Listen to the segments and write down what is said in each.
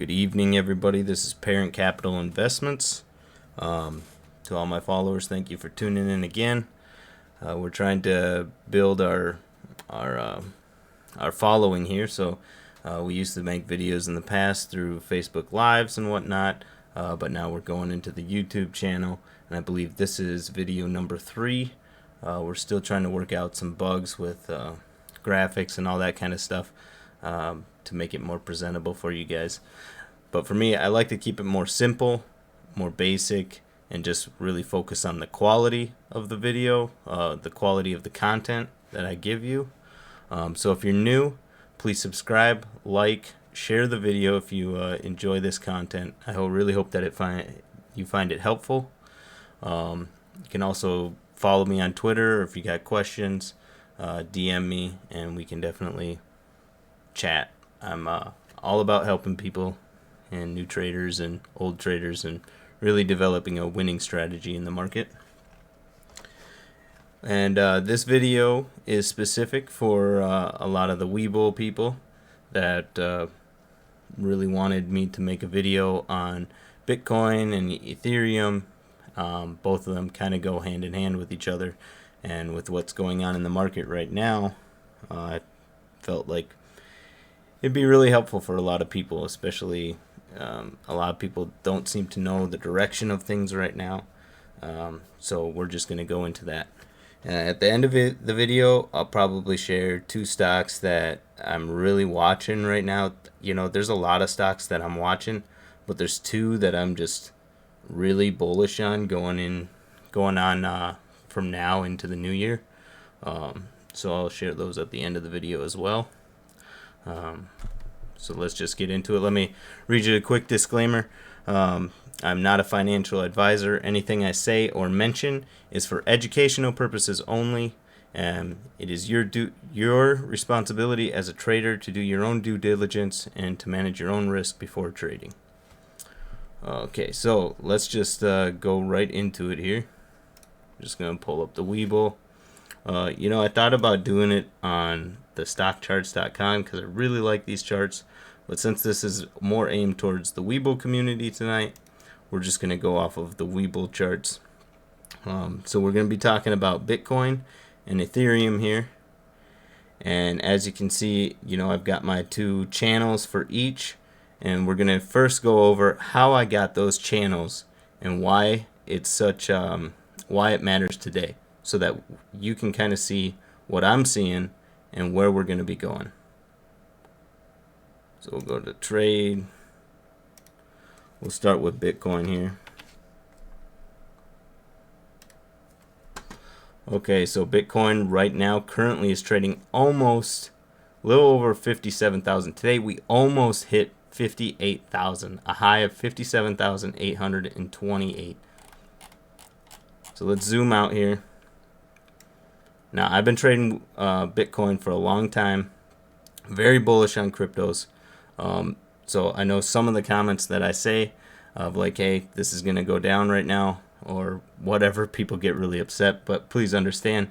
Good evening, everybody. This is Parent Capital Investments. To all my followers, thank you for tuning in again. We're trying to build our following here. So we used to make videos in the past through Facebook Lives and whatnot, but now we're going into the YouTube channel, and I believe this is video number 3. We're still trying to work out some bugs with graphics and all that kind of stuff to make it more presentable for you guys. But for me, I like to keep it more simple, more basic, and just really focus on the quality of the video, the quality of the content that I give you. So if you're new, please subscribe, like, share the video if you enjoy this content. I really hope that you find it helpful. You can also follow me on Twitter, or if you got questions, DM me, and we can definitely chat. I'm all about helping people and new traders and old traders and really developing a winning strategy in the market. And this video is specific for a lot of the Webull people that really wanted me to make a video on Bitcoin and Ethereum. Both of them kind of go hand in hand with each other, and with what's going on in the market right now, I felt like it'd be really helpful for a lot of people, especially a lot of people don't seem to know the direction of things right now. So we're just going to go into that. At the end of the video, I'll probably share 2 stocks that I'm really watching right now. You know, there's a lot of stocks that I'm watching, but there's 2 that I'm just really bullish on going on from now into the new year. So I'll share those at the end of the video as well. So let's just get into it. Let me read you a quick disclaimer. I'm not a financial advisor. Anything I say or mention is for educational purposes only. It is your responsibility as a trader to do your own due diligence and to manage your own risk before trading. Okay, so let's just go right into it here. I'm just going to pull up the Webull. I thought about doing it on the stockcharts.com because I really like these charts. But since this is more aimed towards the Webull community tonight, we're just going to go off of the Webull charts. So we're going to be talking about Bitcoin and Ethereum here. And as you can see, I've got my 2 channels for each. And we're going to first go over how I got those channels and why it's why it matters today, so that you can kind of see what I'm seeing and where we're going to be going. So we'll go to trade. We'll start with Bitcoin here. Okay, so Bitcoin right now currently is trading almost a little over 57,000. Today we almost hit 58,000, a high of 57,828. So let's zoom out here. Now, I've been trading Bitcoin for a long time. Very bullish on cryptos. So I know some of the comments that I say of like, hey, this is going to go down right now or whatever, people get really upset. But please understand,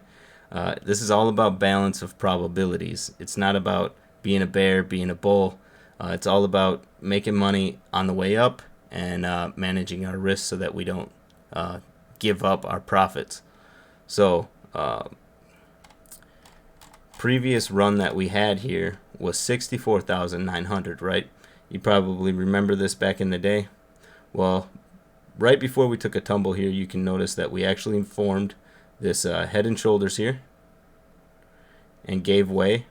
this is all about balance of probabilities. It's not about being a bear, being a bull. It's all about making money on the way up and managing our risks so that we don't give up our profits. So previous run that we had here was 64,900, right? You probably remember this back in the day. Well, right before we took a tumble here, you can notice that we actually formed this head and shoulders here and gave way.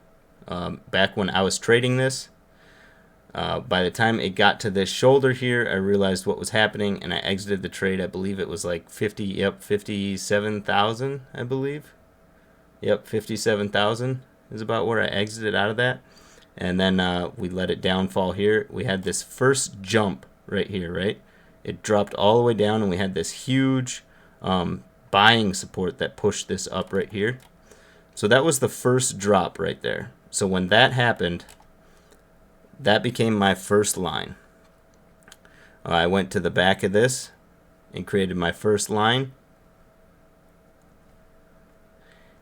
Back when I was trading this, by the time it got to this shoulder here, I realized what was happening and I exited the trade. I believe it was like 57,000, I believe. Yep, 57,000 is about where I exited out of that. And then we let it downfall here. We had this first jump right here, right? It dropped all the way down and we had this huge buying support that pushed this up right here. So that was the first drop right there. So when that happened, that became my first line. I went to the back of this and created my first line.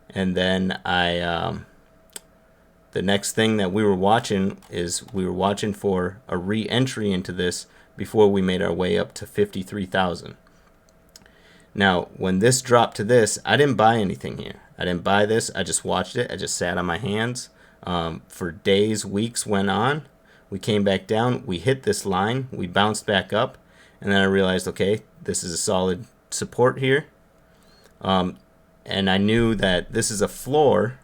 And then the next thing that we were watching is we were watching for a re-entry into this before we made our way up to 53,000. Now, when this dropped to this, I didn't buy anything here. I didn't buy this. I just watched it. I just sat on my hands for days, weeks went on. We came back down. We hit this line. We bounced back up. And then I realized, okay, this is a solid support here. And I knew that this is a floor.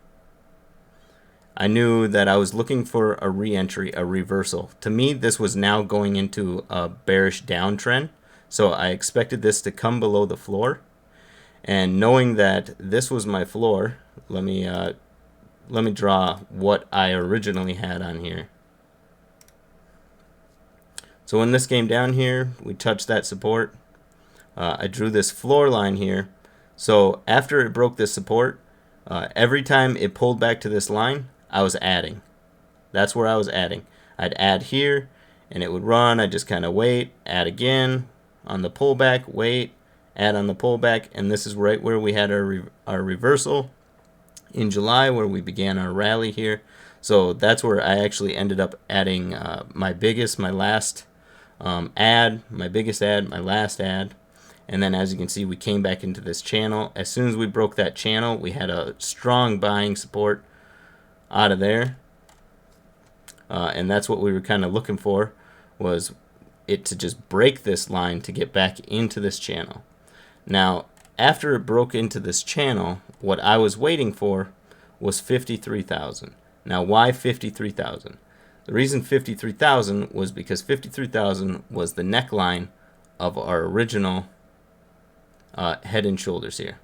I knew that I was looking for a re-entry, a reversal. To me, this was now going into a bearish downtrend. So I expected this to come below the floor. And knowing that this was my floor, let me draw what I originally had on here. So when this came down here, we touched that support. I drew this floor line here. So after it broke this support, every time it pulled back to this line, I was adding. That's where I was adding. I'd add here, and it would run. I'd just kind of wait, add again on the pullback, wait, add on the pullback, and this is right where we had our reversal in July, where we began our rally here. So that's where I actually ended up adding my biggest, my last ad, my biggest ad, my last ad. And then as you can see, we came back into this channel. As soon as we broke that channel, we had a strong buying support out of there. And that's what we were kind of looking for, was it to just break this line to get back into this channel. Now, after it broke into this channel, what I was waiting for was 53,000. Now, why 53,000? The reason 53,000 was because 53,000 was the neckline of our original head and shoulders here.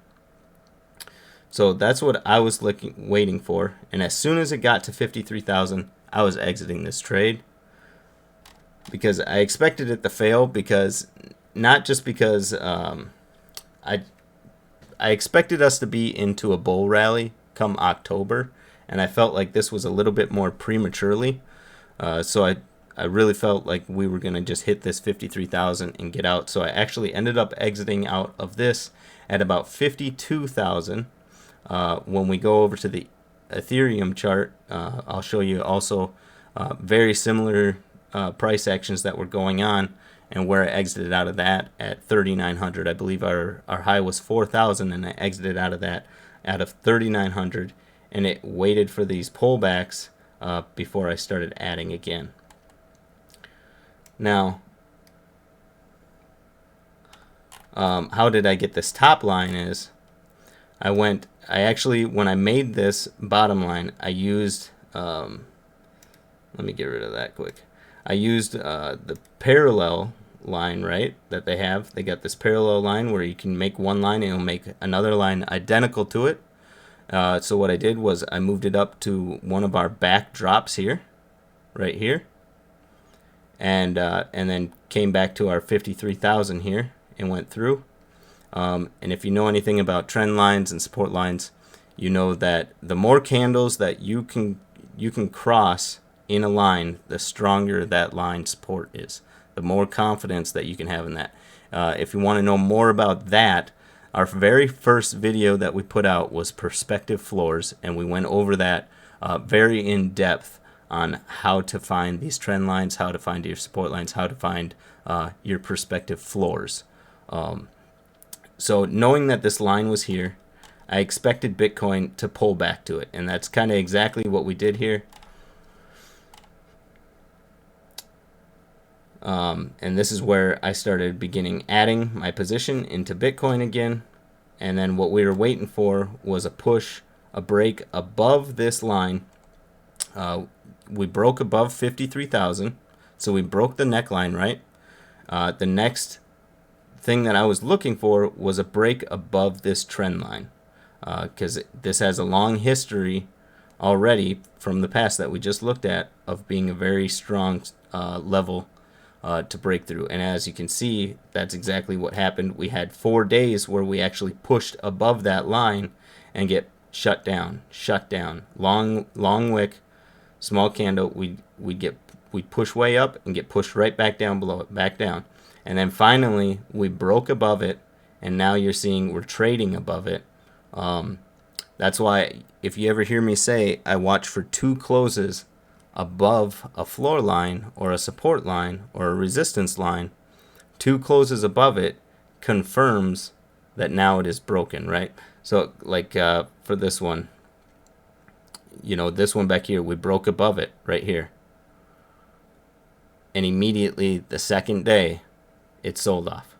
So that's what I was waiting for. And as soon as it got to 53,000, I was exiting this trade, because I expected it to fail, because not just because I expected us to be into a bull rally come October, and I felt like this was a little bit more prematurely. So I really felt like we were going to just hit this 53,000 and get out. So I actually ended up exiting out of this at about 52,000. When we go over to the Ethereum chart, I'll show you also very similar price actions that were going on, and where I exited out of that at 3,900. I believe our high was 4,000, and I exited out of that out of 3,900, and it waited for these pullbacks before I started adding again. Now, how did I get this top line is, I actually, when I made this bottom line, I used, let me get rid of that quick. I used the parallel line, right, that they have. They got this parallel line where you can make one line and it'll make another line identical to it. So what I did was I moved it up to one of our back drops here, right here, and then came back to our 53,000 here and went through. And if you know anything about trend lines and support lines, you know that the more candles that you can cross in a line, the stronger that line support is, the more confidence that you can have in that. If you want to know more about that, our very first video that we put out was perspective floors, and we went over that very in depth on how to find these trend lines, how to find your support lines, how to find your perspective floors. So knowing that this line was here, I expected Bitcoin to pull back to it, and that's kind of exactly what we did here. And this is where I started adding my position into Bitcoin again. And then what we were waiting for was a push, a break above this line. We broke above 53,000, so we broke the neckline, right? The next thing that I was looking for was a break above this trend line, because this has a long history already from the past that we just looked at of being a very strong level to break through. And as you can see, that's exactly what happened. We had 4 days where we actually pushed above that line and get shut down. Long wick, small candle. We'd push way up and get pushed right back down below it, back down. And then finally we broke above it, and now you're seeing we're trading above it. That's why if you ever hear me say I watch for 2 closes above a floor line or a support line or a resistance line, 2 closes above it confirms that now it is broken, right? So like for this one, this one back here, we broke above it right here. And immediately the second day, it sold off.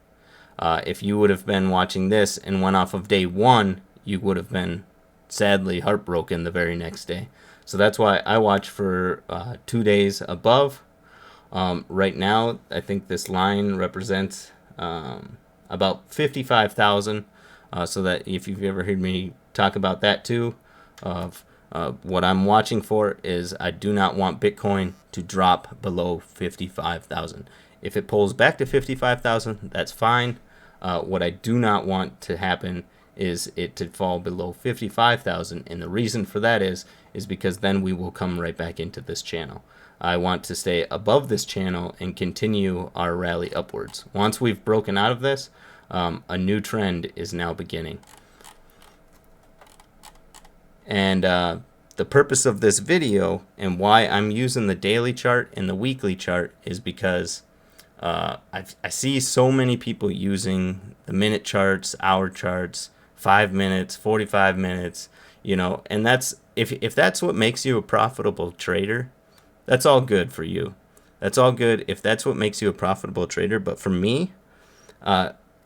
If you would have been watching this and went off of day 1, you would have been sadly heartbroken the very next day. So that's why I watch for 2 days above. Right now, I think this line represents about 55,000. So that if you've ever heard me talk about that too, of what I'm watching for is I do not want Bitcoin to drop below 55,000. If it pulls back to 55,000, that's fine. What I do not want to happen is it to fall below 55,000, and the reason for that is because then we will come right back into this channel. I want to stay above this channel and continue our rally upwards. Once we've broken out of this, a new trend is now beginning. And the purpose of this video and why I'm using the daily chart and the weekly chart is because I see so many people using the minute charts, hour charts, 5 minutes, 45 minutes, and that's if that's what makes you a profitable trader, that's all good for you. That's all good if that's what makes you a profitable trader. But for me,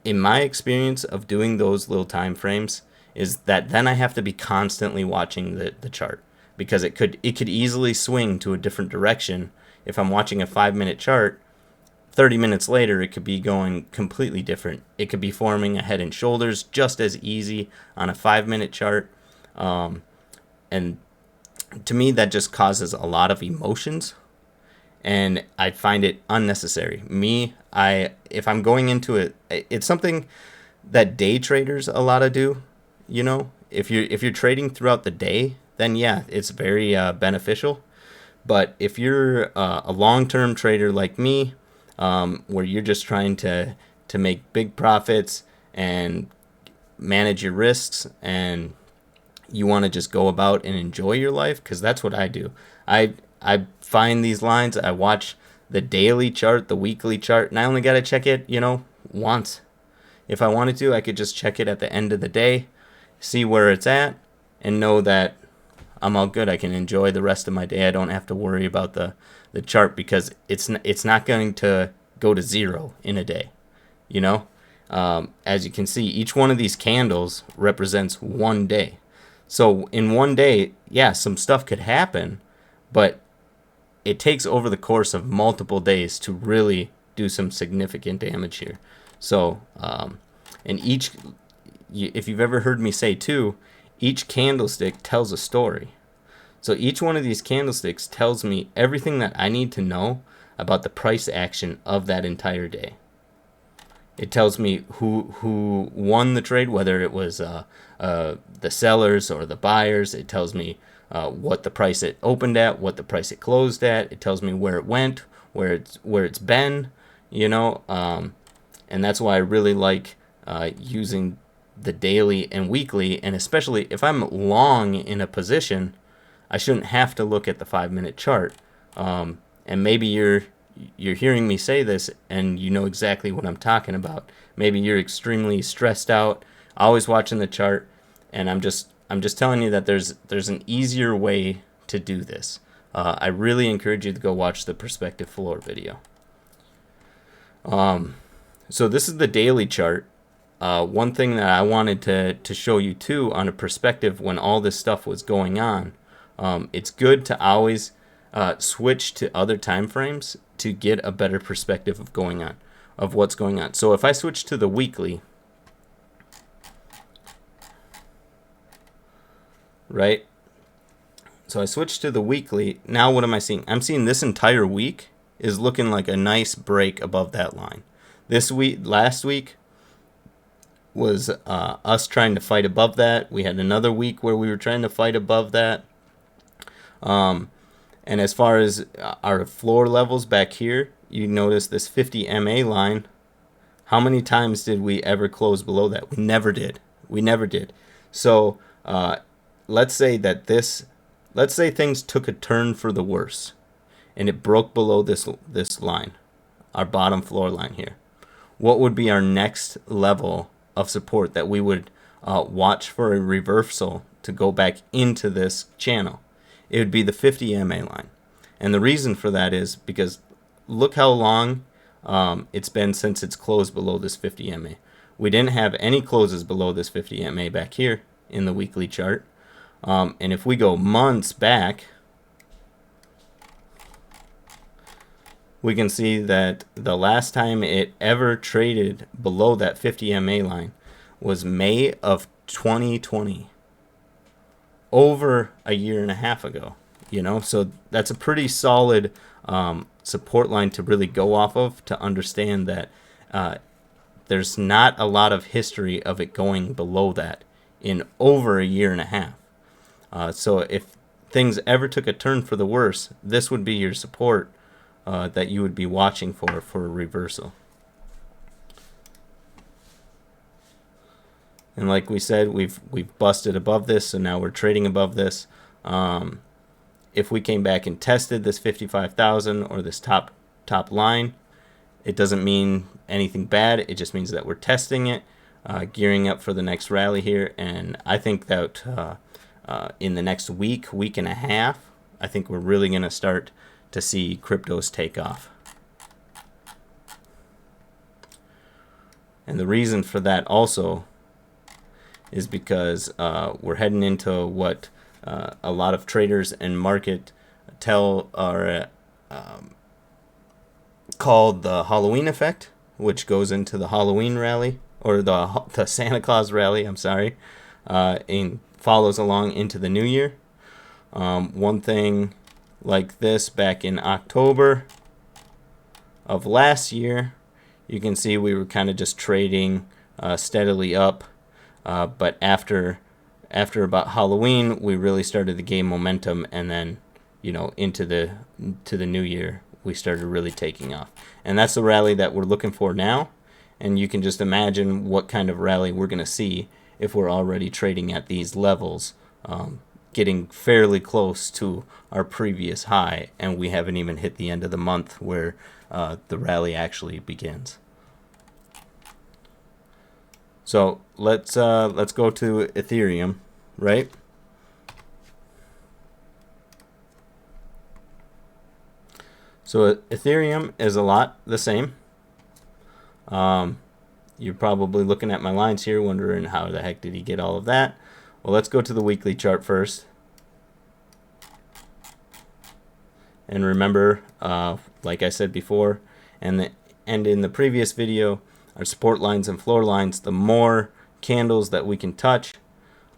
in my experience of doing those little time frames, is that then I have to be constantly watching the chart, because it could easily swing to a different direction. If I'm watching a 5-minute chart, 30 minutes later it could be going completely different. It could be forming a head and shoulders just as easy on a 5-minute chart, and to me that just causes a lot of emotions, and I find it unnecessary. If I'm going into it, it's something that day traders a lot of do. If you're trading throughout the day, then yeah, it's very beneficial. But if you're a long-term trader like me, where you're just trying to make big profits and manage your risks, and you want to just go about and enjoy your life, because that's what I do. I find these lines, I watch the daily chart, the weekly chart, and I only got to check it, once. If I wanted to, I could just check it at the end of the day, see where it's at, and know that I'm all good. I can enjoy the rest of my day. I don't have to worry about the chart, because it's not going to go to zero in a day. As you can see, each one of these candles represents one day. So in one day, yeah, some stuff could happen, but it takes over the course of multiple days to really do some significant damage here. So, and if you've ever heard me say too, each candlestick tells a story. So each one of these candlesticks tells me everything that I need to know about the price action of that entire day. It tells me who won the trade, whether it was the sellers or the buyers. It tells me what the price it opened at, what the price it closed at. It tells me where it went, where it's been, and that's why I really like using the daily and weekly. And especially if I'm long in a position, I shouldn't have to look at the 5-minute chart. And maybe you're hearing me say this and you know exactly what I'm talking about. Maybe you're extremely stressed out, always watching the chart, and I'm just telling you that there's an easier way to do this. I really encourage you to go watch the perspective floor video. So this is the daily chart. One thing that I wanted to show you too on a perspective when all this stuff was going on, it's good to always switch to other time frames to get a better perspective of what's going on. So if I switch to the weekly, right? So I switch to the weekly. Now what am I seeing? I'm seeing this entire week is looking like a nice break above that line. Last week was us trying to fight above that. We had another week where we were trying to fight above that. And as far as our floor levels back here, you notice this 50 MA line. How many times did we ever close below that? We never did. So let's say that let's say things took a turn for the worse, and it broke below this line, our bottom floor line here. What would be our next level of support that we would watch for a reversal to go back into this channel? It would be the 50 MA line. And the reason for that is because look how long it's been since it's closed below this 50 MA. We didn't have any closes below this 50 MA back here in the weekly chart. And if we go months back, we can see that the last time it ever traded below that 50 MA line was May of 2020, over a year and a half ago. So that's a pretty solid support line to really go off of, to understand that there's not a lot of history of it going below that in over a year and a half. So if things ever took a turn for the worse, this would be your support that you would be watching for a reversal. And like we said, we've busted above this, so now we're trading above this. If we came back and tested this 55,000 or this top line, it doesn't mean anything bad. It just means that we're testing it, gearing up for the next rally here. And I think that in the next week and a half, I think we're really going to start to see cryptos take off. And the reason for that also is because we're heading into what a lot of traders and market are called the Halloween effect, which goes into the Halloween rally, or the Santa Claus rally, I'm sorry, and follows along into the new year. One thing like this back in October of last year, you can see we were kind of just trading steadily up, but after about Halloween, we really started to gain momentum, and then into the new year, we started really taking off. And that's the rally that we're looking for now. And you can just imagine what kind of rally we're going to see if we're already trading at these levels, getting fairly close to our previous high, and we haven't even hit the end of the month where the rally actually begins. So let's go to Ethereum, right? So Ethereum is a lot the same. You're probably looking at my lines here wondering how the heck did he get all of that. Well, let's go to the weekly chart first. And remember, like I said before, and in the previous video, our support lines and floor lines, the more candles that we can touch,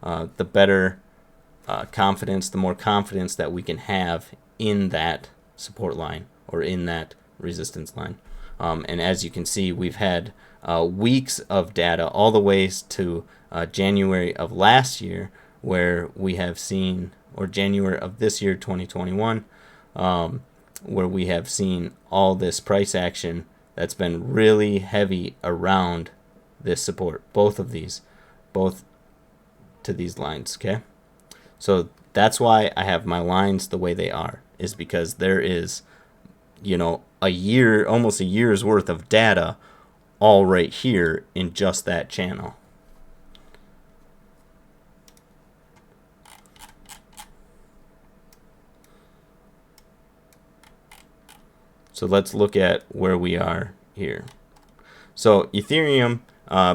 the better confidence, the more confidence that we can have in that support line or in that resistance line. And as you can see, we've had weeks of data all the way to January of last year, where we have seen, or January of this year, 2021, where we have seen all this price action that's been really heavy around this support, both to these lines, okay? So that's why I have my lines the way they are, is because there is, almost a year's worth of data all right here in just that channel. So let's look at where we are here. So Ethereum,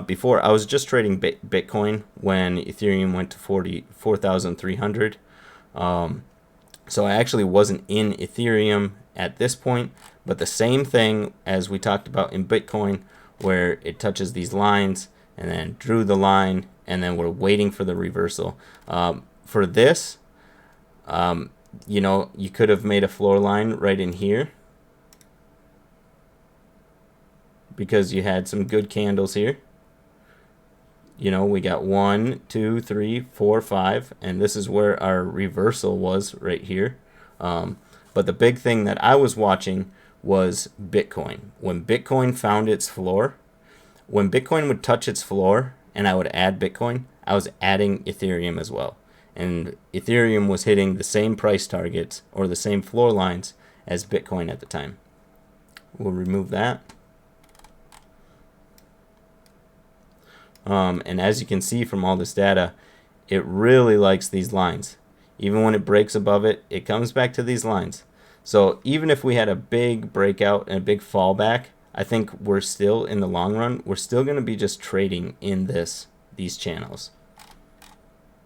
before I was just trading Bitcoin when Ethereum went to 44,300. So I actually wasn't in Ethereum at this point, but the same thing as we talked about in Bitcoin, where it touches these lines and then drew the line, and then we're waiting for the reversal. For this, you could have made a floor line right in here, because you had some good candles here. We got 1, 2, 3, 4, 5, and this is where our reversal was right here. But the big thing that I was watching was Bitcoin. When Bitcoin found its floor, when Bitcoin would touch its floor and I would add Bitcoin, I was adding Ethereum as well. and Ethereum was hitting the same price targets or the same floor lines as Bitcoin at the time. We'll remove that. And as you can see from all this data, it really likes these lines. Even when it breaks above it, it comes back to these lines. So even if we had a big breakout and a big fallback, I think we're still, in the long run, we're still going to be just trading in these channels,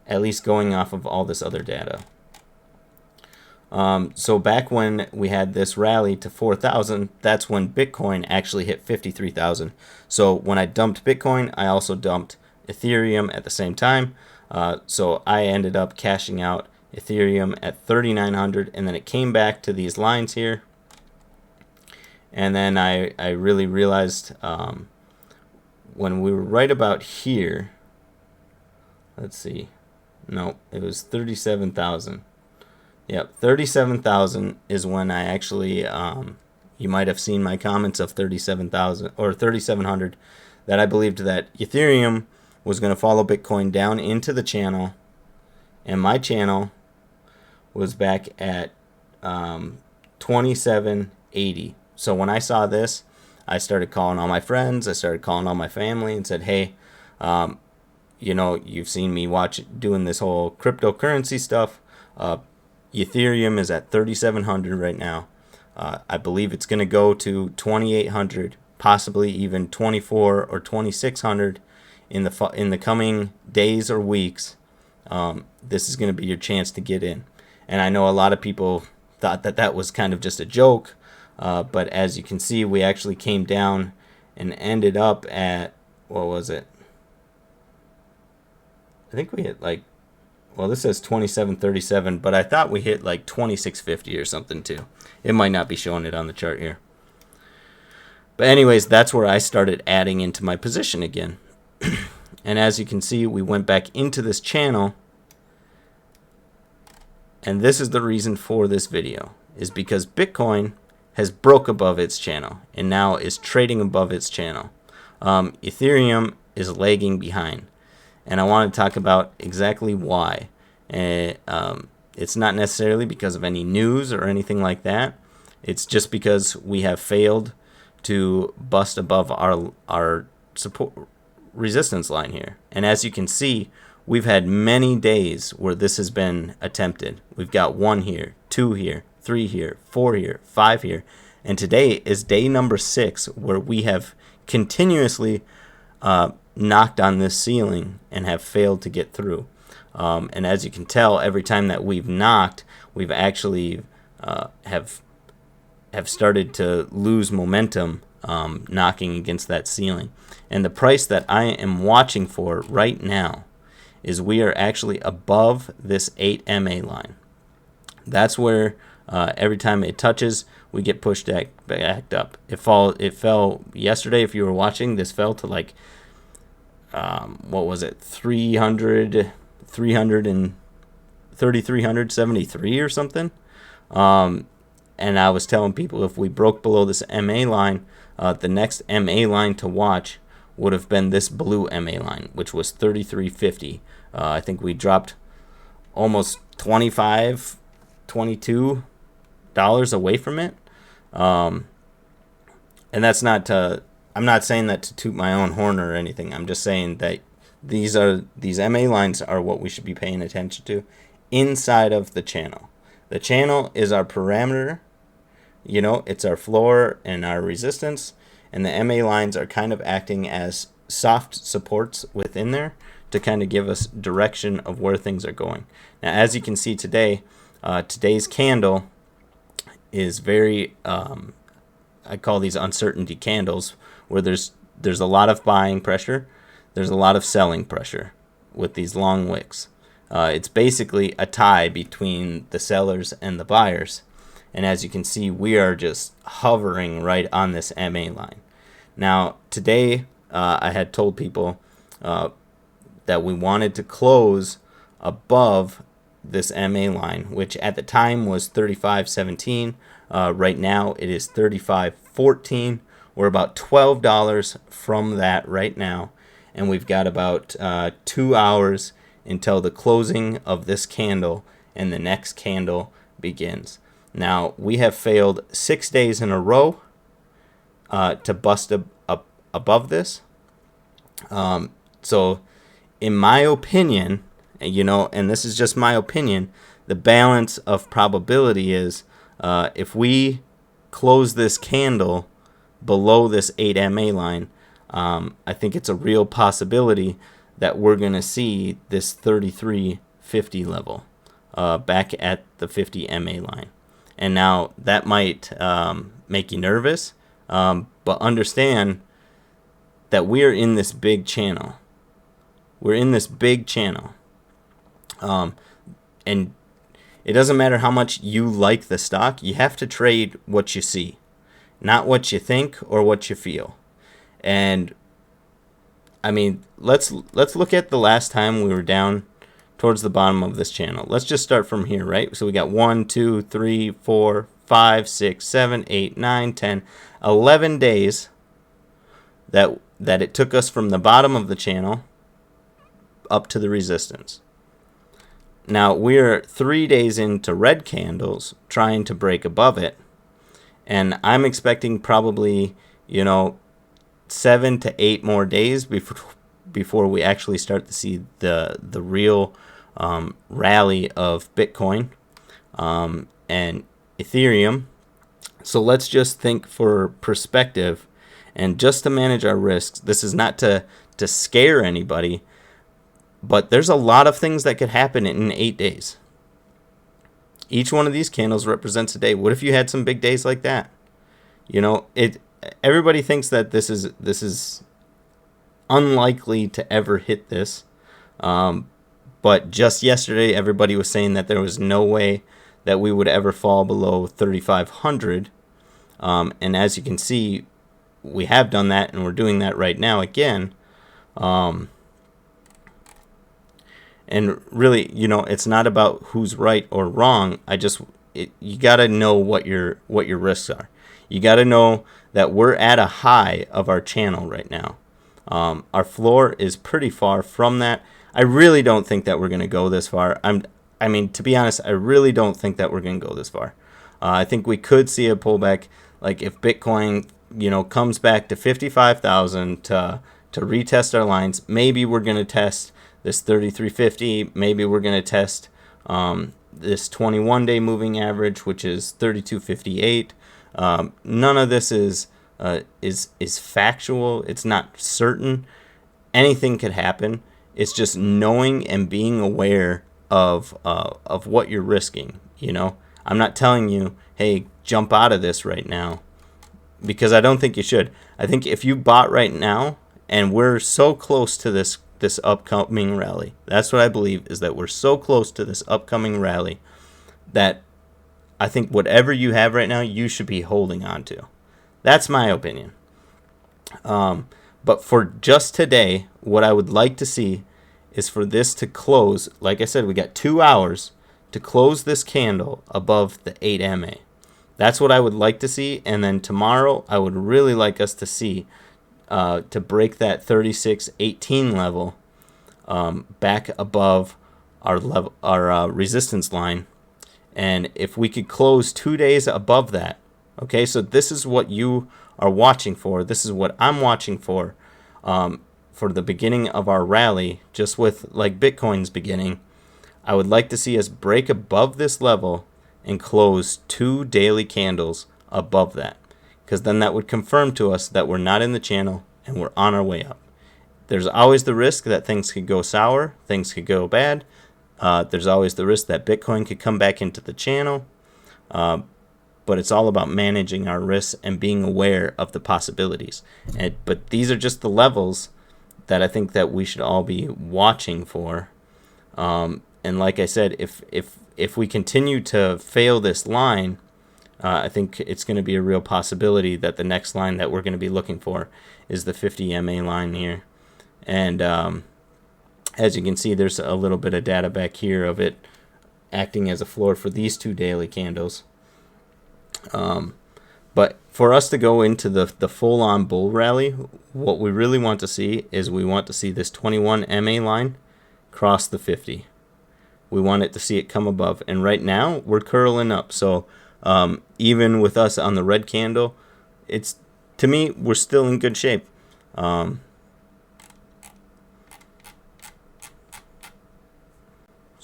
at least going off of all this other data. So back when we had this rally to 4,000, that's when Bitcoin actually hit 53,000. So when I dumped Bitcoin, I also dumped Ethereum at the same time. So I ended up cashing out Ethereum at 3,900, and then it came back to these lines here. And then I really realized when we were right about here, let's see, no, it was 37,000. Yep, 37,000 is when I actually, you might have seen my comments of 37,000 or 3,700, that I believed that Ethereum was going to follow Bitcoin down into the channel, and my channel was back at 2780. So when I saw this, I started calling all my friends, I started calling all my family and said, hey, you know, you've seen me doing this whole cryptocurrency stuff. Ethereum is at 3,700 right now. I believe it's going to go to 2,800, possibly even 24 or 2,600 in the coming days or weeks. This is going to be your chance to get in. And I know a lot of people thought that that was kind of just a joke, but as you can see, we actually came down and ended up at, what was it? I think we hit like, well, this says 2737, but I thought we hit like 2650 or something too. It might not be showing it on the chart here. But anyways, that's where I started adding into my position again. And as you can see, we went back into this channel. And this is the reason for this video, is because Bitcoin has broke above its channel and now is trading above its channel. Ethereum is lagging behind. And I want to talk about exactly why. It's not necessarily because of any news or anything like that. It's just because we have failed to bust above our support resistance line here. And as you can see, we've had many days where this has been attempted. We've got 1 here, 2 here, 3 here, 4 here, 5 here. And today is day number 6 where we have continuously knocked on this ceiling and have failed to get through. And as you can tell, every time that we've knocked, we've actually have started to lose momentum knocking against that ceiling. And the price that I am watching for right now is we are actually above this 8 MA line. That's where every time it touches, we get pushed back up. It fell yesterday. If you were watching, this fell to like what was it, 3,373 or something. And I was telling people if we broke below this MA line, the next MA line to watch would have been this blue MA line, which was 33.50. I think we dropped almost $22 away from it. And that's not to, I'm not saying that to toot my own horn or anything. I'm just saying that these MA lines are what we should be paying attention to inside of the channel. The channel is our parameter, you know, it's our floor and our resistance, and the MA lines are kind of acting as soft supports within there to kind of give us direction of where things are going. Now, as you can see today, today's candle is very, I call these uncertainty candles, where there's a lot of buying pressure, there's a lot of selling pressure with these long wicks. It's basically a tie between the sellers and the buyers. And as you can see, we are just hovering right on this MA line. Now, today, I had told people that we wanted to close above this MA line, which at the time was 35.17. Right now, it is 35.14. We're about $12 from that right now. And we've got about 2 hours until the closing of this candle and the next candle begins. Now, we have failed 6 days in a row to bust up above this. So in my opinion, and this is just my opinion, the balance of probability is if we close this candle below this 8 MA line, I think it's a real possibility that we're going to see this 33.50 level back at the 50 MA line. And now that might make you nervous, but understand that we're in this big channel. We're in this big channel. And it doesn't matter how much you like the stock. You have to trade what you see, not what you think or what you feel. And I mean, let's look at the last time we were down towards the bottom of this channel. Let's just start from here, right? So we got 1, 2, 3, 4, 5, 6, 7, 8, 9, 10, 11 days that it took us from the bottom of the channel up to the resistance. Now we're 3 days into red candles trying to break above it, and I'm expecting probably 7 to 8 more days before we actually start to see the real rally of Bitcoin and Ethereum. So let's just think for perspective and just to manage our risks. This is not to scare anybody, but there's a lot of things that could happen in 8 days. Each one of these candles represents a day. What if you had some big days like that? Everybody thinks that this is unlikely to ever hit this. But just yesterday, everybody was saying that there was no way that we would ever fall below 3,500. And as you can see, we have done that, and we're doing that right now again. And really, it's not about who's right or wrong. You got to know what your risks are. You got to know that we're at a high of our channel right now. Our floor is pretty far from that. I really don't think that we're going to go this far. To be honest, I really don't think that we're going to go this far. I think we could see a pullback, like if Bitcoin, comes back to 55,000 to retest our lines. Maybe we're going to test this 33.50. Maybe we're going to test this 21-day moving average, which is 32.58. None of this is factual. It's not certain. Anything could happen. It's just knowing and being aware of what you're risking. I'm not telling you, hey, jump out of this right now, because I don't think you should. I think if you bought right now, and we're so close to this upcoming rally, that's what I believe, is that we're so close to this upcoming rally that I think whatever you have right now, you should be holding on to. That's my opinion. But for just today, what I would like to see is for this to close. Like I said, we got 2 hours to close this candle above the 8 MA. That's what I would like to see. And then tomorrow, I would really like us to see to break that 36.18 level back above our resistance line. And if we could close 2 days above that, okay, so this is what you are watching for. This is what I'm watching for the beginning of our rally, just with like Bitcoin's beginning. I would like to see us break above this level and close 2 daily candles above that, because then that would confirm to us that we're not in the channel and we're on our way up. There's always the risk that things could go sour, things could go bad. There's always the risk that Bitcoin could come back into the channel. But it's all about managing our risks and being aware of the possibilities. But these are just the levels that I think that we should all be watching for. And like I said, if we continue to fail this line, I think it's going to be a real possibility that the next line that we're going to be looking for is the 50 MA line here. And as you can see, there's a little bit of data back here of it acting as a floor for these 2 daily candles. But for us to go into the full-on bull rally, what we really want to see is we want to see this 21 MA line cross the 50. We want it to see it come above. And right now, we're curling up. So even with us on the red candle, it's, to me, we're still in good shape. So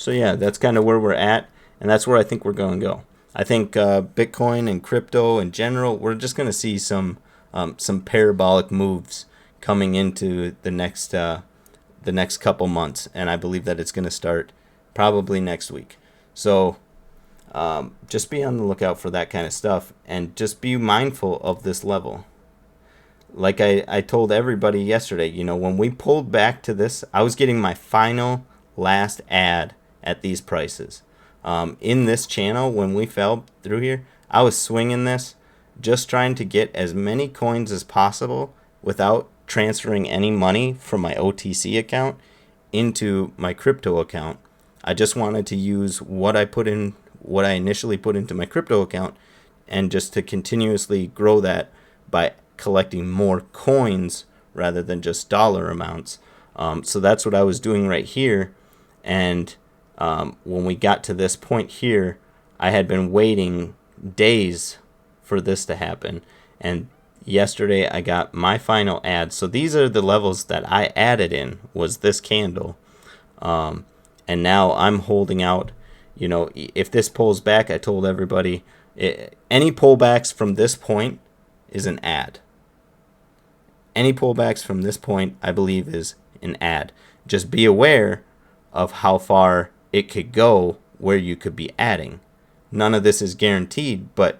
yeah, that's kind of where we're at, and that's where I think we're going to go. I think Bitcoin and crypto in general, we're just going to see some parabolic moves coming into the next couple months, and I believe that it's going to start probably next week. So just be on the lookout for that kind of stuff, and just be mindful of this level. Like I told everybody yesterday, you know, when we pulled back to this, I was getting my final last ad at these prices. In this channel, when we fell through here, I was swinging this, just trying to get as many coins as possible without transferring any money from my OTC account into my crypto account. I just wanted to use what I initially put into my crypto account, and just to continuously grow that by collecting more coins rather than just dollar amounts. So that's what I was doing right here. And when we got to this point here, I had been waiting days for this to happen. And yesterday I got my final ad. So these are the levels that I added in, was this candle. And now I'm holding out. You know, if this pulls back, I told everybody, any pullbacks from this point is an ad. Any pullbacks from this point, I believe, is an ad. Just be aware of how far it could go where you could be adding. None of this is guaranteed, but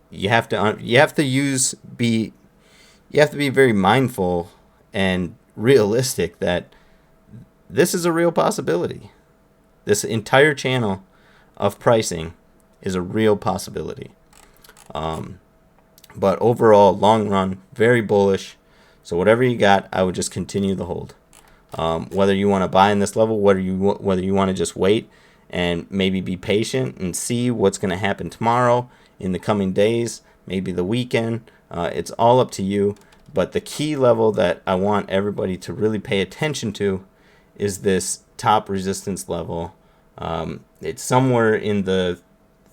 you have to be very mindful and realistic that this is a real possibility. This entire channel of pricing is a real possibility. But overall, long run, very bullish. So whatever you got, I would just continue the hold. Whether you want to buy in this level, whether you want to just wait and maybe be patient and see what's going to happen tomorrow, in the coming days, maybe the weekend, it's all up to you. But the key level that I want everybody to really pay attention to is this top resistance level. It's somewhere in the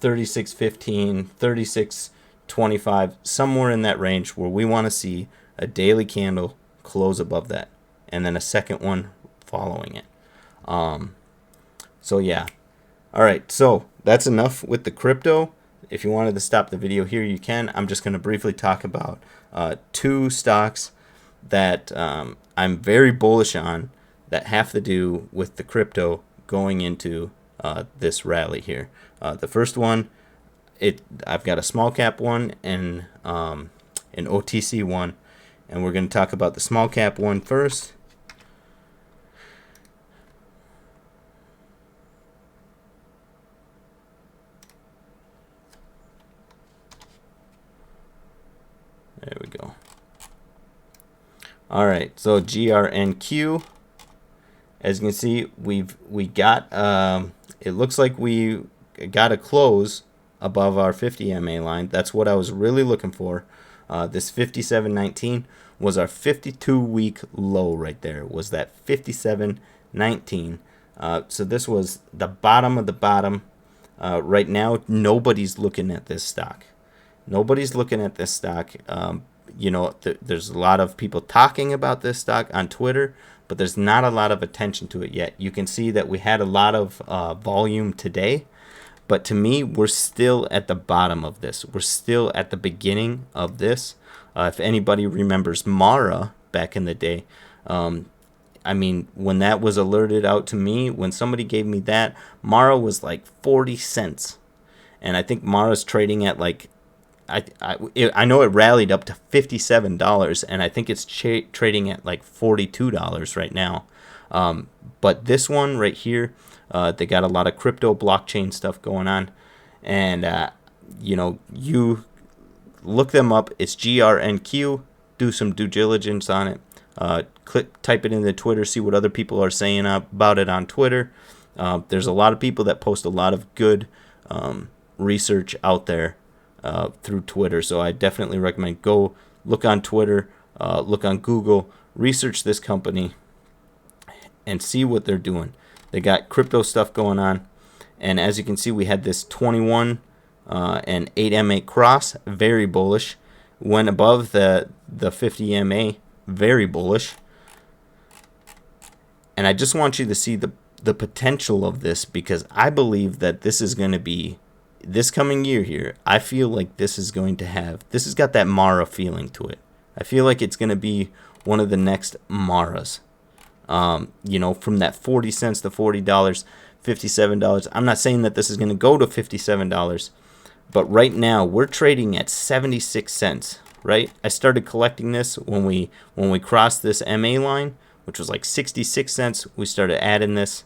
36.15, 36.25, somewhere in that range, where we want to see a daily candle close above that, and then a second one following it. So yeah. All right, so that's enough with the crypto. If you wanted to stop the video here, you can. I'm just going to briefly talk about two stocks that I'm very bullish on that have to do with the crypto going into this rally here. The first one, I've got a small cap one and an OTC one, and we're going to talk about the small cap one first. There we go. All right, so GRNQ. As you can see, we got it looks like we got a close above our 50 MA line. That's what I was really looking for. This 57.19 was our 52-week low right there. Was that 57.19? So this was the bottom of the bottom. Right now, nobody's looking at this stock. Nobody's looking at this stock. You know, there's a lot of people talking about this stock on Twitter, but there's not a lot of attention to it yet. You can see that we had a lot of volume today, but to me, we're still at the bottom of this. We're still at the beginning of this. If anybody remembers Mara back in the day, I mean, when that was alerted out to me, when somebody gave me that, Mara was like 40 cents. And I think Mara's trading at like, I know it rallied up to $57, and I think it's trading at like $42 right now. But this one right here, they got a lot of crypto blockchain stuff going on, and you know, you look them up. It's GRNQ. Do some due diligence on it. Type it into Twitter, see what other people are saying about it on Twitter. There's a lot of people that post a lot of good research out there through Twitter, so I definitely recommend go look on Twitter, look on Google, research this company, and see what they're doing. They got crypto stuff going on, and as you can see, we had this 21 and 8 MA cross, very bullish. Went above the 50 MA, very bullish. And I just want you to see the potential of this, because I believe that this is going to be, this coming year here, I feel like this is going to have, this has got that Mara feeling to it. I feel like it's going to be one of the next Maras. You know, from that 40 cents to $40, $57. I'm not saying that this is going to go to $57, but right now we're trading at 76 cents, right? I started collecting this when we crossed this MA line, which was like 66 cents. We started adding this.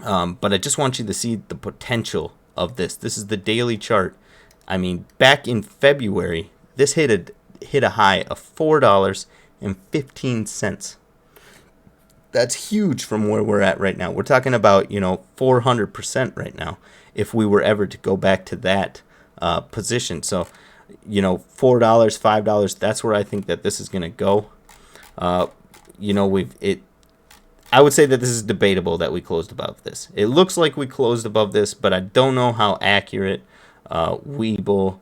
But I just want you to see the potential of this. This is the daily chart. I mean, back in February, this hit a high of $4.15. That's huge from where we're at right now. We're talking about, you know, 400% right now if we were ever to go back to that position. So, you know, $4, $5, that's where I think that this is going to go. You know, I would say that this is debatable that we closed above this. It looks like we closed above this, but I don't know how accurate Webull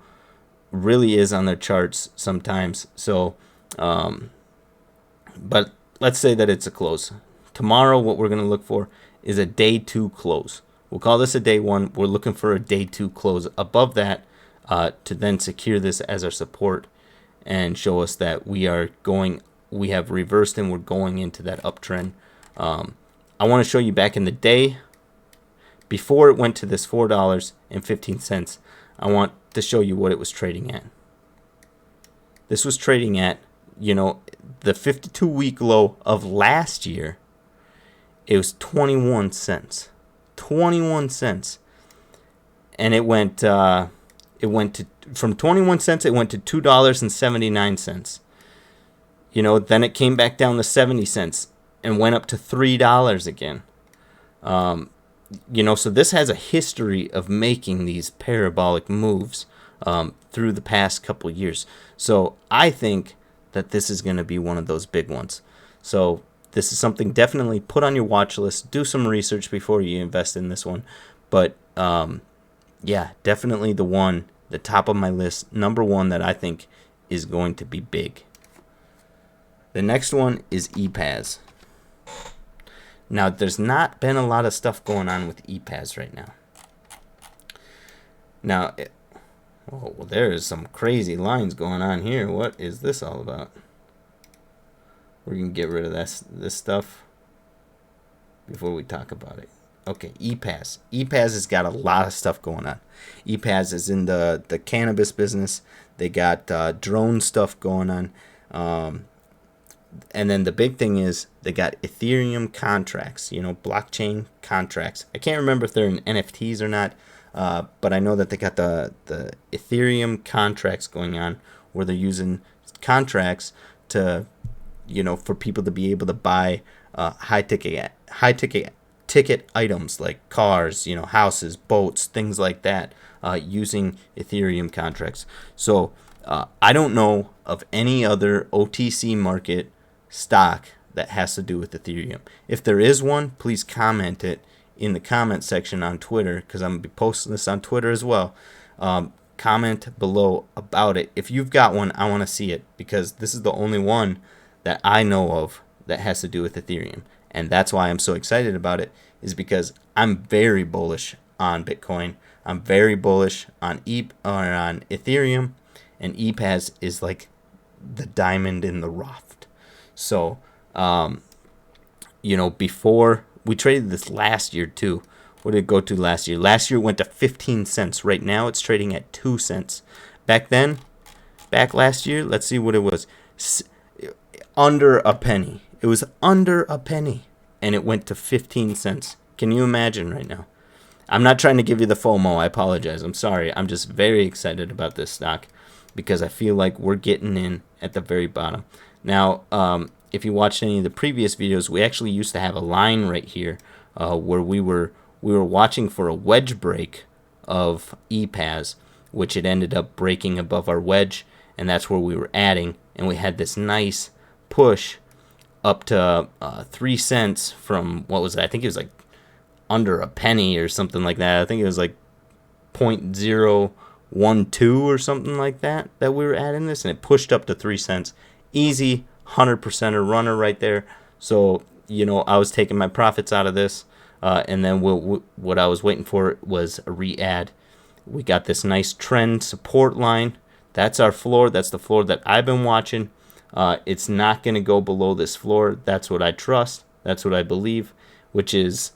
really is on their charts sometimes. So, but let's say that it's a close. Tomorrow, what we're going to look for is a day 2 close. We'll call this a day 1. We're looking for a day 2 close above that to then secure this as our support and show us that we have reversed and we're going into that uptrend. I want to show you back in the day, before it went to this $4.15, I want to show you what it was trading at. This was trading at, you know, the 52-week low of last year. It was 21 cents. 21 cents. And it went to, from 21 cents, it went to $2.79. You know, then it came back down to 70 cents and went up to $3 again. You know, so this has a history of making these parabolic moves through the past couple years. So I think that this is going to be one of those big ones. So this is something definitely put on your watch list. Do some research before you invest in this one. But yeah, definitely the top of my list, number 1 that I think is going to be big. The next one is EPAS. Now, there's not been a lot of stuff going on with EPAS right now. Now, oh, well, there is some crazy lines going on here. What is this all about? We're going to get rid of this stuff before we talk about it. Okay, EPAS. EPAS has got a lot of stuff going on. EPAS is in the cannabis business. They got drone stuff going on. And then the big thing is they got Ethereum contracts, you know, blockchain contracts. I can't remember if they're in NFTs or not, but I know that they got the Ethereum contracts going on where they're using contracts to, you know, for people to be able to buy high ticket items like cars, you know, houses, boats, things like that, using Ethereum contracts. So I don't know of any other OTC market stock that has to do with Ethereum. If there is one, please comment it in the comment section on Twitter, because I'm going to be posting this on Twitter as well. Comment below about it. If you've got one, I want to see it, because this is the only one that I know of that has to do with Ethereum. And that's why I'm so excited about it, is because I'm very bullish on Bitcoin. I'm very bullish on on Ethereum, and EPAS is like the diamond in the rough. So, you know, before we traded this last year too. What did it go to last year? Last year it went to 15 cents. Right now it's trading at 2 cents. Back last year, let's see what it was. Under a penny. It was under a penny. And it went to 15 cents. Can you imagine right now? I'm not trying to give you the FOMO. I apologize. I'm sorry. I'm just very excited about this stock because I feel like we're getting in at the very bottom. Now, if you watched any of the previous videos, we actually used to have a line right here where we were watching for a wedge break of EPAS, which it ended up breaking above our wedge, and that's where we were adding, and we had this nice push up to 3 cents from, what was that? I think it was like under a penny or something like that. I think it was like 0.012 or something like that we were at in this, and it pushed up to 3 cents. Easy 100%er runner right there. So, I was taking my profits out of this, and then what I was waiting for was a re-add. We got this nice trend support line. That's our floor. That's the floor that I've been watching. It's not going to go below this floor. That's what I trust. That's what I believe, which is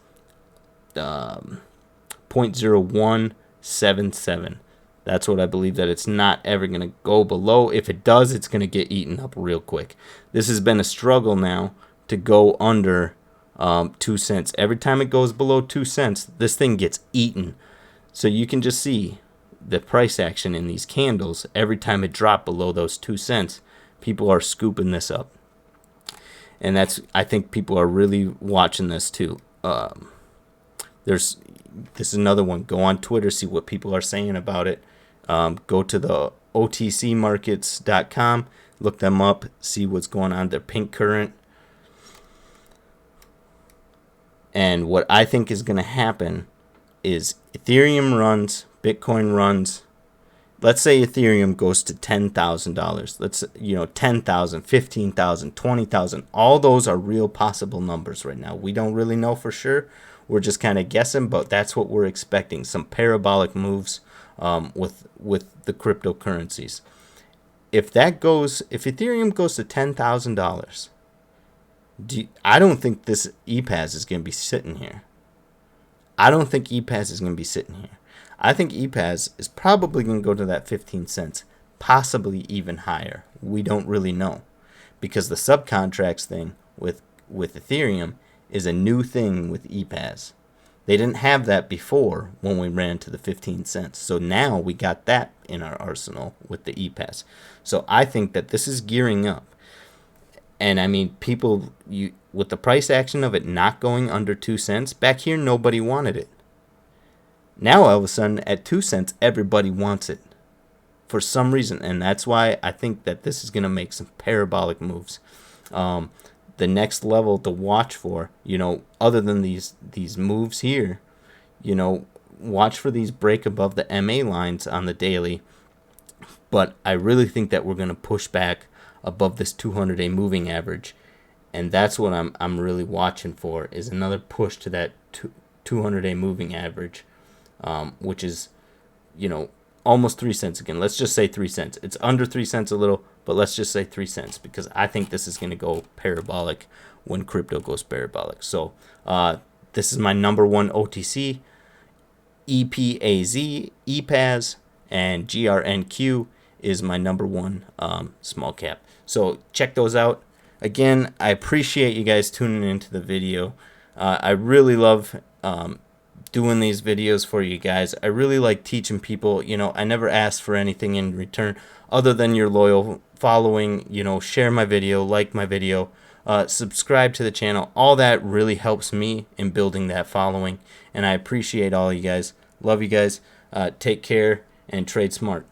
0.0177. That's what I believe, that it's not ever going to go below. If it does, it's going to get eaten up real quick. This has been a struggle now to go under 2 cents. Every time it goes below 2 cents, this thing gets eaten. So you can just see the price action in these candles. Every time it dropped below those 2 cents, people are scooping this up. And I think people are really watching this too. This is another one. Go on Twitter, see what people are saying about it. Go to the otcmarkets.com, look them up, see what's going on. Their pink current. And what I think is going to happen is Ethereum runs, Bitcoin runs. Let's say Ethereum goes to $10,000. Let's, 10,000, 15,000, 20,000. All those are real possible numbers right now. We don't really know for sure. We're just kind of guessing, but that's what we're expecting. Some parabolic moves with the cryptocurrencies. If Ethereum goes to $10,000, I don't think this EPAS is going to be sitting here. I don't think EPAS is going to be sitting here. I think EPAS is probably going to go to that 15 cents, possibly even higher. We don't really know, because the subcontracts thing with Ethereum is a new thing with EPAS. They didn't have that before when we ran to the 15 cents. So now we got that in our arsenal with the EPAS. So I think that this is gearing up. And I mean, people, with the price action of it not going under 2 cents, back here nobody wanted it. Now all of a sudden at 2 cents, everybody wants it for some reason. And that's why I think that this is going to make some parabolic moves. The next level to watch for, other than these moves here, watch for these break above the MA lines on the daily. But I really think that we're going to push back above this 200-day moving average. And that's what I'm really watching for, is another push to that 200-day moving average, which is, almost 3 cents again. Let's just say 3 cents. It's under 3 cents a little, but let's just say 3 cents, because I think this is going to go parabolic when crypto goes parabolic. So this is my number one OTC, EPAZ, EPAS, and GRNQ is my number one small cap. So check those out. Again, I appreciate you guys tuning into the video. I really love doing these videos for you guys. I really like teaching people. I never ask for anything in return other than your loyal following. Share my video, like my video, subscribe to the channel. All that really helps me in building that following, and I appreciate all you guys. Love you guys. Take care and trade smart.